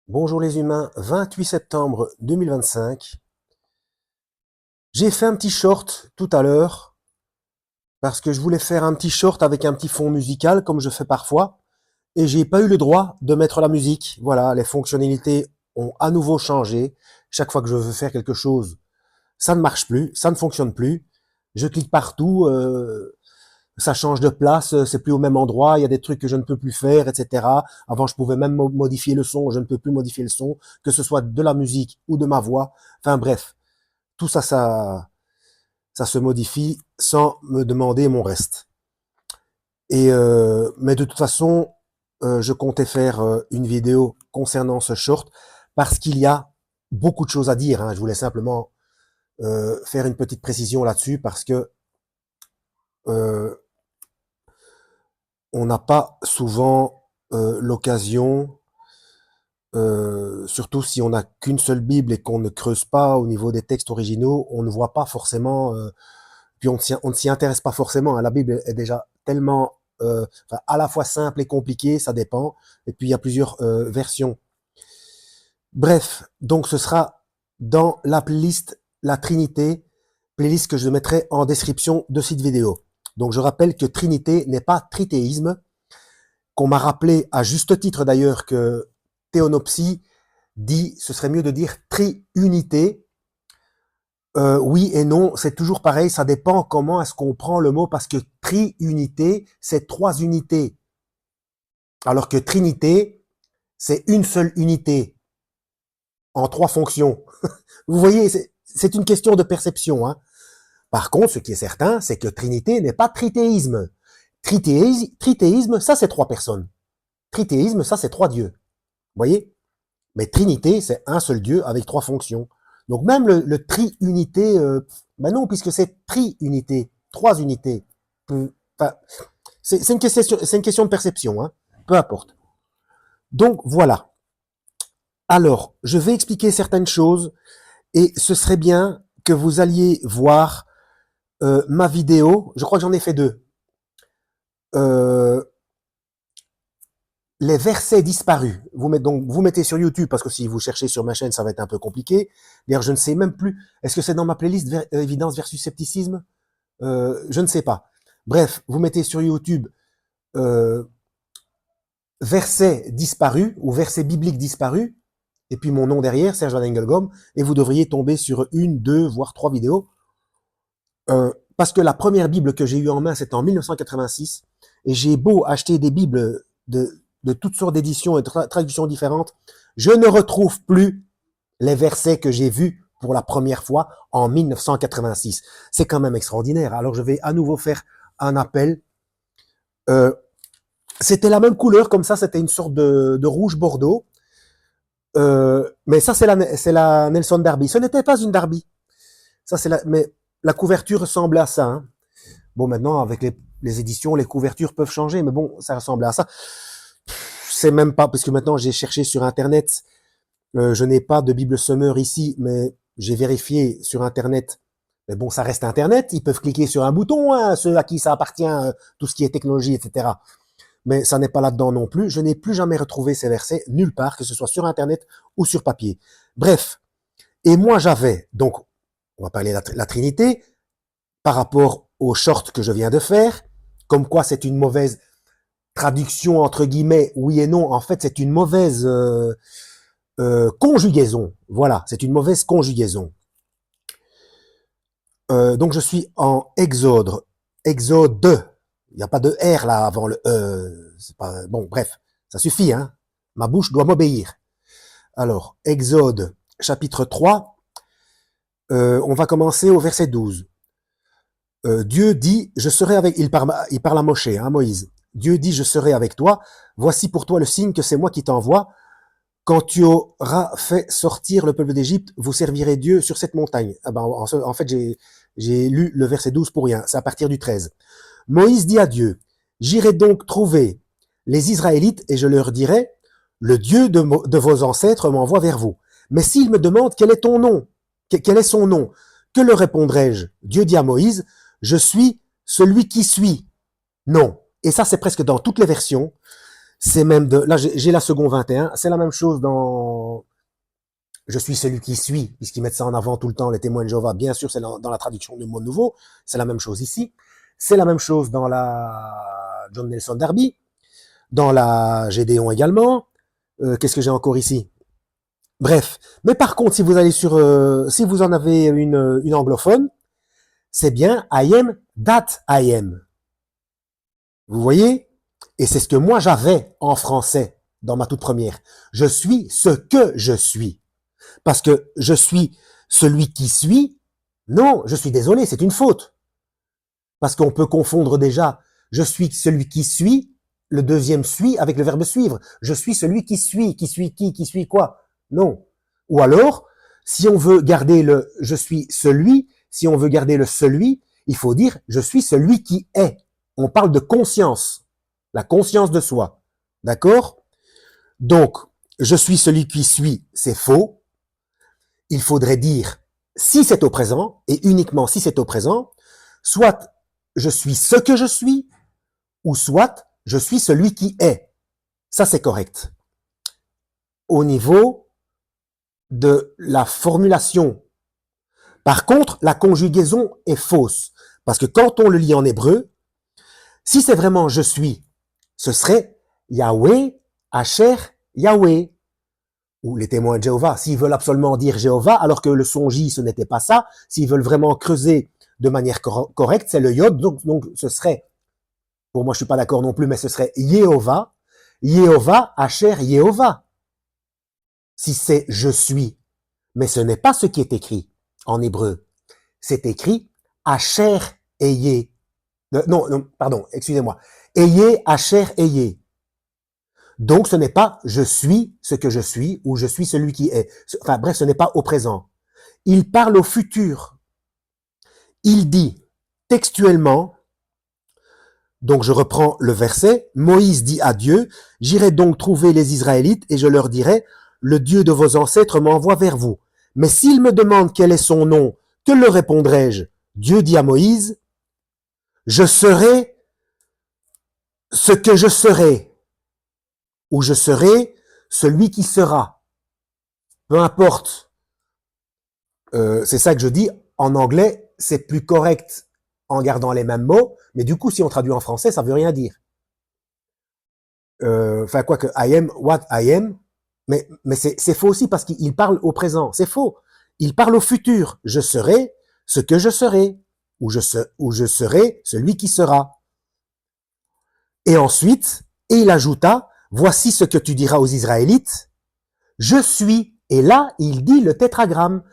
Bonjour les humains, 28 septembre 2025. J'ai fait un petit short tout à l'heure parce que je voulais faire un petit short avec un petit fond musical comme je fais parfois et j'ai pas eu le droit de mettre la musique. Voilà, les fonctionnalités ont à nouveau changé. Chaque fois que je veux faire quelque chose, ça ne marche plus, ça ne fonctionne plus. Je clique partout, ça change de place, c'est plus au même endroit, il y a des trucs que je ne peux plus faire, etc. Avant, je pouvais même modifier le son, je ne peux plus modifier le son, que ce soit de la musique ou de ma voix. Enfin bref, tout ça, ça se modifie sans me demander mon reste. Mais de toute façon, je comptais faire une vidéo concernant ce short parce qu'il y a beaucoup de choses à dire. Hein. Je voulais simplement faire une petite précision là-dessus parce que euh, on n'a pas souvent l'occasion, surtout si on n'a qu'une seule Bible et qu'on ne creuse pas au niveau des textes originaux, on ne voit pas forcément, puis on ne s'y intéresse pas forcément. Hein. La Bible est déjà tellement enfin, à la fois simple et compliquée, ça dépend. Et puis il y a plusieurs versions. Bref, donc ce sera dans la playlist La Trinité, playlist que je mettrai en description de cette vidéo. Donc je rappelle que Trinité n'est pas trithéisme, qu'on m'a rappelé à juste titre d'ailleurs que théonopsie dit, ce serait mieux de dire triunité. Oui et non, c'est toujours pareil, ça dépend comment est-ce qu'on prend le mot, parce que triunité, c'est trois unités, alors que trinité, c'est une seule unité en trois fonctions. Vous voyez, c'est une question de perception. Hein. Par contre, ce qui est certain, c'est que trinité n'est pas trithéisme. Trithéisme, ça c'est trois personnes. Trithéisme, ça c'est trois dieux. Vous voyez? Mais Trinité, c'est un seul Dieu avec trois fonctions. Donc même le tri-unité, ben non, puisque c'est tri-unité, trois unités. Enfin, c'est une question de perception, hein. Peu importe. Donc voilà. Alors, je vais expliquer certaines choses et ce serait bien que vous alliez voir ma vidéo. Je crois que j'en ai fait deux. Euh, les versets disparus. Vous mettez sur YouTube, parce que si vous cherchez sur ma chaîne, ça va être un peu compliqué. D'ailleurs, je ne sais même plus. Est-ce que c'est dans ma playlist évidence versus scepticisme? Je ne sais pas. Bref, vous mettez sur YouTube euh, versets disparus ou versets bibliques disparus, et puis mon nom derrière, Serge Van Engelgom, et vous devriez tomber sur une, deux, voire trois vidéos. Parce que la première Bible que j'ai eue en main, c'était en 1986, et j'ai beau acheter des Bibles de toutes sortes d'éditions et de traductions différentes, je ne retrouve plus les versets que j'ai vus pour la première fois en 1986. C'est quand même extraordinaire. Alors je vais à nouveau faire un appel. Euh, C'était la même couleur, comme ça, c'était une sorte de rouge bordeaux. Mais ça, c'est la Nelson Derby. Ce n'était pas une Derby. Ça, mais la couverture ressemblait à ça. Hein. Bon, maintenant, avec les éditions, les couvertures peuvent changer, mais bon, ça ressemblait à ça. C'est même pas, parce que maintenant, j'ai cherché sur Internet. Je n'ai pas de Bible Summer ici, mais j'ai vérifié sur Internet. Mais bon, ça reste Internet. Ils peuvent cliquer sur un bouton, hein, ceux à qui ça appartient, tout ce qui est technologie, etc. Mais ça n'est pas là-dedans non plus. Je n'ai plus jamais retrouvé ces versets nulle part, que ce soit sur Internet ou sur papier. Bref. Et moi, j'avais, donc, on va parler de la Trinité, par rapport au short que je viens de faire, comme quoi c'est une mauvaise traduction, entre guillemets, oui et non. En fait, c'est une mauvaise conjugaison. Voilà, c'est une mauvaise conjugaison. Donc, je suis en Exode. Exode. Il n'y a pas de R là avant le c'est pas bon. Bref, ça suffit. Hein. Ma bouche doit m'obéir. Alors, Exode, chapitre 3. On va commencer au verset 12. Dieu dit, je serai avec. Il parle à Moshe, hein, Moïse. Dieu dit, je serai avec toi. Voici pour toi le signe que c'est moi qui t'envoie. Quand tu auras fait sortir le peuple d'Égypte, vous servirez Dieu sur cette montagne. Ah ben, en fait, j'ai lu le verset 12 pour rien. C'est à partir du 13. Moïse dit à Dieu, j'irai donc trouver les Israélites et je leur dirai, le Dieu de vos ancêtres m'envoie vers vous. Mais s'ils me demandent quel est ton nom, quel est son nom, que leur répondrai-je? Dieu dit à Moïse, je suis celui qui suis. Non. Et ça, c'est presque dans toutes les versions. C'est même de, là, j'ai la seconde 21. C'est la même chose dans je suis celui qui suit, puisqu'ils mettent ça en avant tout le temps, les témoins de Jéhovah. Bien sûr, c'est dans la traduction du mot nouveau. C'est la même chose ici. C'est la même chose dans la John Nelson Darby, dans la Gédéon également. Qu'est-ce que j'ai encore ici? Bref. Mais par contre, si vous allez sur, si vous en avez une anglophone, c'est bien I am that I am. Vous voyez? Et c'est ce que moi j'avais en français dans ma toute première. Je suis ce que je suis. Parce que je suis celui qui suit. Non, je suis désolé, c'est une faute. Parce qu'on peut confondre déjà je suis celui qui suit, le deuxième suit avec le verbe suivre. Je suis celui qui suit qui suit quoi? Non. Ou alors, si on veut garder le je suis celui, si on veut garder le celui, il faut dire je suis celui qui est. On parle de conscience, la conscience de soi. D'accord? Donc, je suis celui qui suit, c'est faux. Il faudrait dire, si c'est au présent, et uniquement si c'est au présent, soit je suis ce que je suis, ou soit je suis celui qui est. Ça, c'est correct. Au niveau de la formulation. Par contre, la conjugaison est fausse. Parce que quand on le lit en hébreu, si c'est vraiment je suis, ce serait Yahweh, Asher, Yahweh. Ou les témoins de Jéhovah, s'ils veulent absolument dire Jéhovah, alors que le son J, ce n'était pas ça, s'ils veulent vraiment creuser de manière correcte, c'est le Yod, donc ce serait, pour moi je suis pas d'accord non plus, mais ce serait Yehovah, Yehovah, Asher, Yehovah. Si c'est je suis, mais ce n'est pas ce qui est écrit en hébreu. C'est écrit Asher, Eye. Non, pardon, excusez-moi. Eye, Asher, Eye. Donc, ce n'est pas je suis ce que je suis ou je suis celui qui est. Enfin, bref, ce n'est pas au présent. Il parle au futur. Il dit textuellement, donc je reprends le verset, Moïse dit à Dieu, j'irai donc trouver les Israélites et je leur dirai, le Dieu de vos ancêtres m'envoie vers vous. Mais s'ils me demandent quel est son nom, que leur répondrai-je? Dieu dit à Moïse, je serai ce que je serai, ou je serai celui qui sera. Peu importe. C'est ça que je dis. En anglais, c'est plus correct en gardant les mêmes mots, mais du coup, si on traduit en français, ça veut rien dire. Enfin, quoi que I am what I am, mais c'est faux aussi parce qu'il parle au présent. C'est faux. Il parle au futur. Je serai ce que je serai, ou je serai celui qui sera. Et ensuite, et il ajouta, voici ce que tu diras aux Israélites, je suis. Et là, il dit le tétragramme.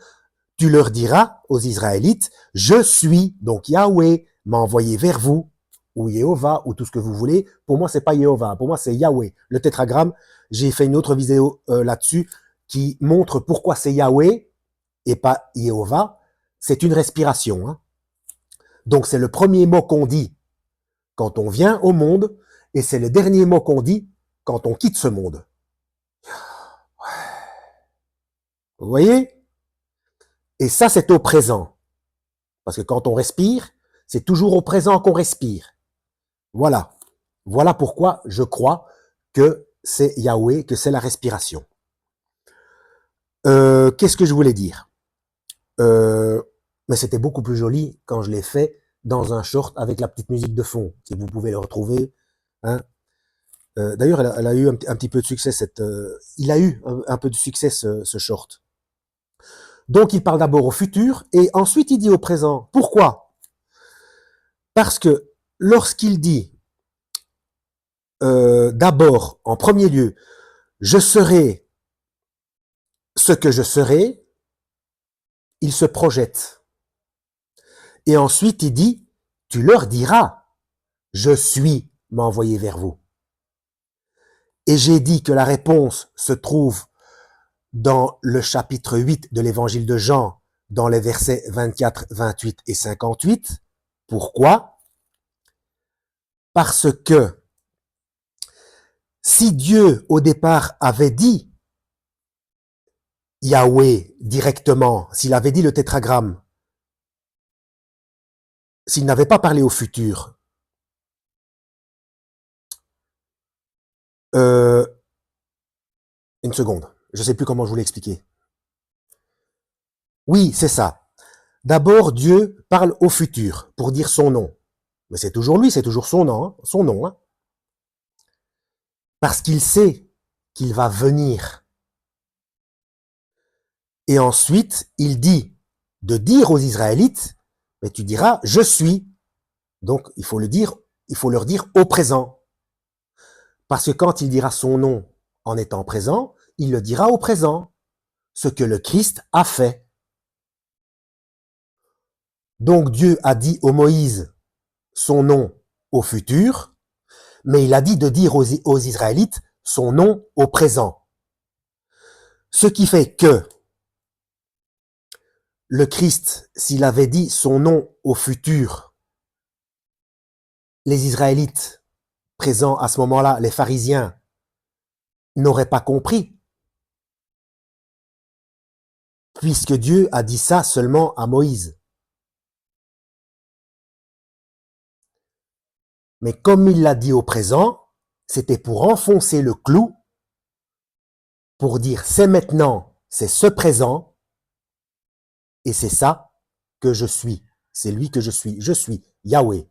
Tu leur diras aux Israélites, je suis, donc Yahweh m'a envoyé vers vous, ou Jéhovah, ou tout ce que vous voulez. Pour moi, c'est pas Jéhovah, pour moi, c'est Yahweh. Le tétragramme, j'ai fait une autre vidéo là-dessus qui montre pourquoi c'est Yahweh et pas Jéhovah. C'est une respiration. Hein. Donc, c'est le premier mot qu'on dit quand on vient au monde, et c'est le dernier mot qu'on dit quand on quitte ce monde. Vous voyez? Et ça, c'est au présent. Parce que quand on respire, c'est toujours au présent qu'on respire. Voilà. Voilà pourquoi je crois que c'est Yahweh, que c'est la respiration. Qu'est-ce que je voulais dire? Mais c'était beaucoup plus joli quand je l'ai fait dans un short avec la petite musique de fond, si vous pouvez le retrouver. Hein. D'ailleurs, elle a eu un petit peu de succès. Il a eu un peu de succès ce short. Donc, il parle d'abord au futur et ensuite il dit au présent. Pourquoi? Parce que lorsqu'il dit d'abord, en premier lieu, je serai ce que je serai, il se projette. Et ensuite, il dit, tu leur diras, je suis m'a envoyé vers vous. Et j'ai dit que la réponse se trouve dans le chapitre 8 de l'évangile de Jean, dans les versets 24, 28 et 58. Pourquoi? Parce que si Dieu, au départ, avait dit Yahweh directement, s'il avait dit le tétragramme, s'il n'avait pas parlé au futur, Euh, une seconde, je ne sais plus comment je voulais expliquer. Oui, c'est ça. D'abord, Dieu parle au futur pour dire son nom. Mais c'est toujours lui, c'est toujours son nom, hein, son nom. Hein. Parce qu'il sait qu'il va venir. Et ensuite, il dit de dire aux Israélites, mais tu diras, je suis. Donc, il faut leur dire au présent. Parce que quand il dira son nom en étant présent, il le dira au présent, ce que le Christ a fait. Donc Dieu a dit au Moïse son nom au futur, mais il a dit de dire aux Israélites son nom au présent. Ce qui fait que le Christ, s'il avait dit son nom au futur, les Israélites présents à ce moment-là, les pharisiens, n'auraient pas compris, puisque Dieu a dit ça seulement à Moïse. Mais comme il l'a dit au présent, c'était pour enfoncer le clou, pour dire c'est maintenant, c'est ce présent, et c'est ça que je suis. C'est lui que je suis Yahweh.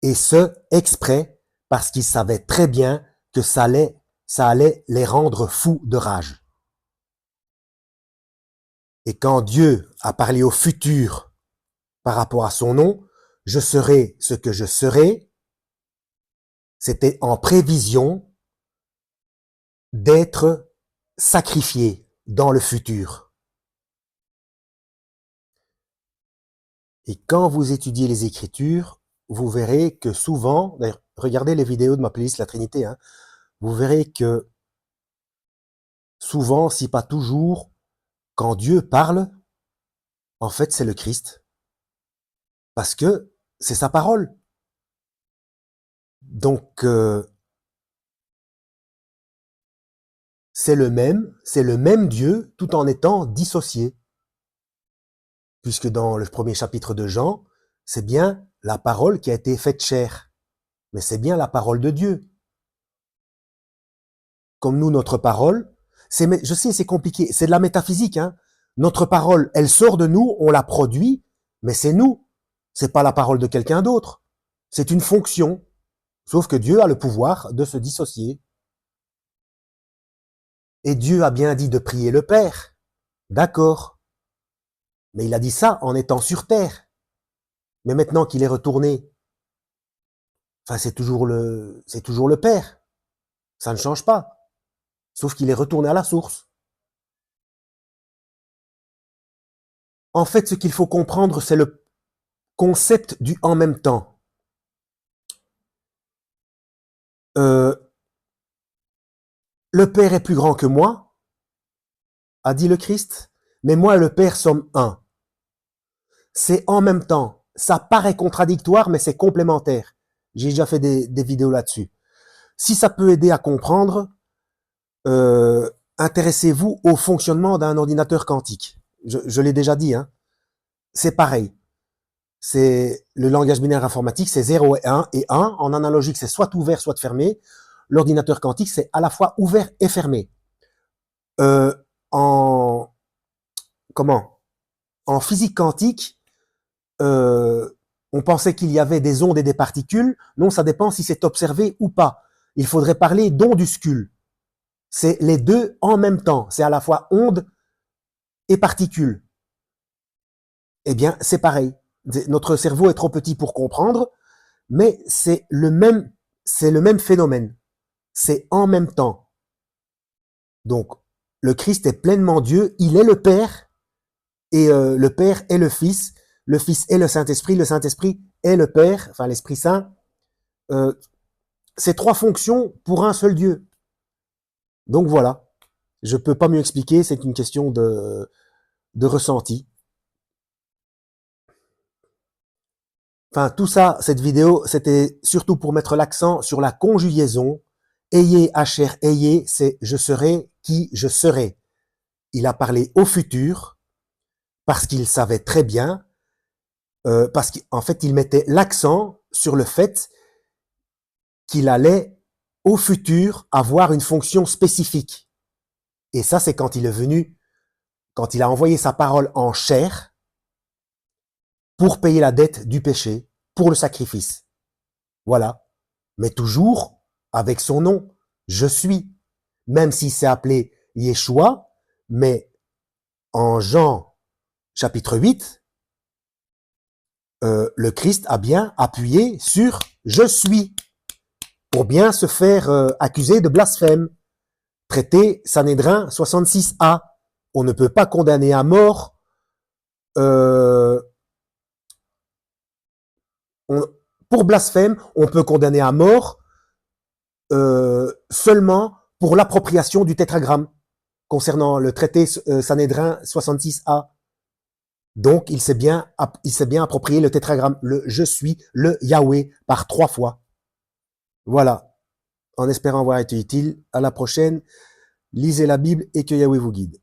Et ce, exprès, parce qu'il savait très bien que ça allait les rendre fous de rage. Et quand Dieu a parlé au futur par rapport à son nom, je serai ce que je serai, c'était en prévision d'être sacrifié dans le futur. Et quand vous étudiez les Écritures, vous verrez que souvent, d'ailleurs, regardez les vidéos de ma playlist La Trinité, hein, vous verrez que souvent, si pas toujours, quand Dieu parle, en fait, c'est le Christ. Parce que c'est sa parole. Donc, c'est le même Dieu, tout en étant dissocié. Puisque dans le premier chapitre de Jean, c'est bien la parole qui a été faite chair. Mais c'est bien la parole de Dieu. Comme nous, notre parole, je sais, c'est compliqué, c'est de la métaphysique, hein. Notre parole, elle sort de nous, on la produit, mais c'est nous. C'est pas la parole de quelqu'un d'autre. C'est une fonction. Sauf que Dieu a le pouvoir de se dissocier. Et Dieu a bien dit de prier le Père. D'accord. Mais il a dit ça en étant sur terre. Mais maintenant qu'il est retourné, enfin, c'est toujours le Père. Ça ne change pas. Sauf qu'il est retourné à la source. En fait, ce qu'il faut comprendre, c'est le concept du en même temps. Le Père est plus grand que moi, a dit le Christ, mais moi et le Père sommes un. C'est en même temps. Ça paraît contradictoire, mais c'est complémentaire. J'ai déjà fait des vidéos là-dessus. Si ça peut aider à comprendre, intéressez-vous au fonctionnement d'un ordinateur quantique. Je l'ai déjà dit, hein. C'est pareil. C'est le langage binaire informatique, c'est 0 et 1, et 1. En analogique, c'est soit ouvert, soit fermé. L'ordinateur quantique, c'est à la fois ouvert et fermé. En physique quantique, on pensait qu'il y avait des ondes et des particules. Non, ça dépend si c'est observé ou pas. Il faudrait parler d'onduscules. C'est les deux en même temps. C'est à la fois ondes et particules. Eh bien, c'est pareil. Notre cerveau est trop petit pour comprendre, mais c'est le même phénomène. C'est en même temps. Donc, le Christ est pleinement Dieu, il est le Père, et le Père est le Fils est le Saint-Esprit est le Père, enfin l'Esprit Saint. C'est trois fonctions pour un seul Dieu. Donc voilà, je peux pas mieux expliquer, c'est une question de ressenti. Enfin, tout ça, cette vidéo, c'était surtout pour mettre l'accent sur la conjugaison. Ayez, Hacher, ayez, c'est je serai qui je serai. Il a parlé au futur parce qu'il savait très bien, parce qu'en fait, il mettait l'accent sur le fait qu'il allait au futur avoir une fonction spécifique. Et ça, c'est quand il est venu, quand il a envoyé sa parole en chair pour payer la dette du péché, pour le sacrifice. Voilà. Mais toujours avec son nom, je suis. Même s'il s'est appelé Yeshua, mais en Jean chapitre 8, le Christ a bien appuyé sur je suis pour bien se faire accuser de blasphème. Traité Sanhédrin 66a. On ne peut pas condamner à mort pour blasphème, on peut condamner à mort seulement pour l'appropriation du tétragramme concernant le traité Sanhédrin 66a. Donc, il s'est bien approprié le tétragramme, le je suis, le Yahweh, par 3 fois. Voilà. En espérant avoir été utile. À la prochaine. Lisez la Bible et que Yahweh vous guide.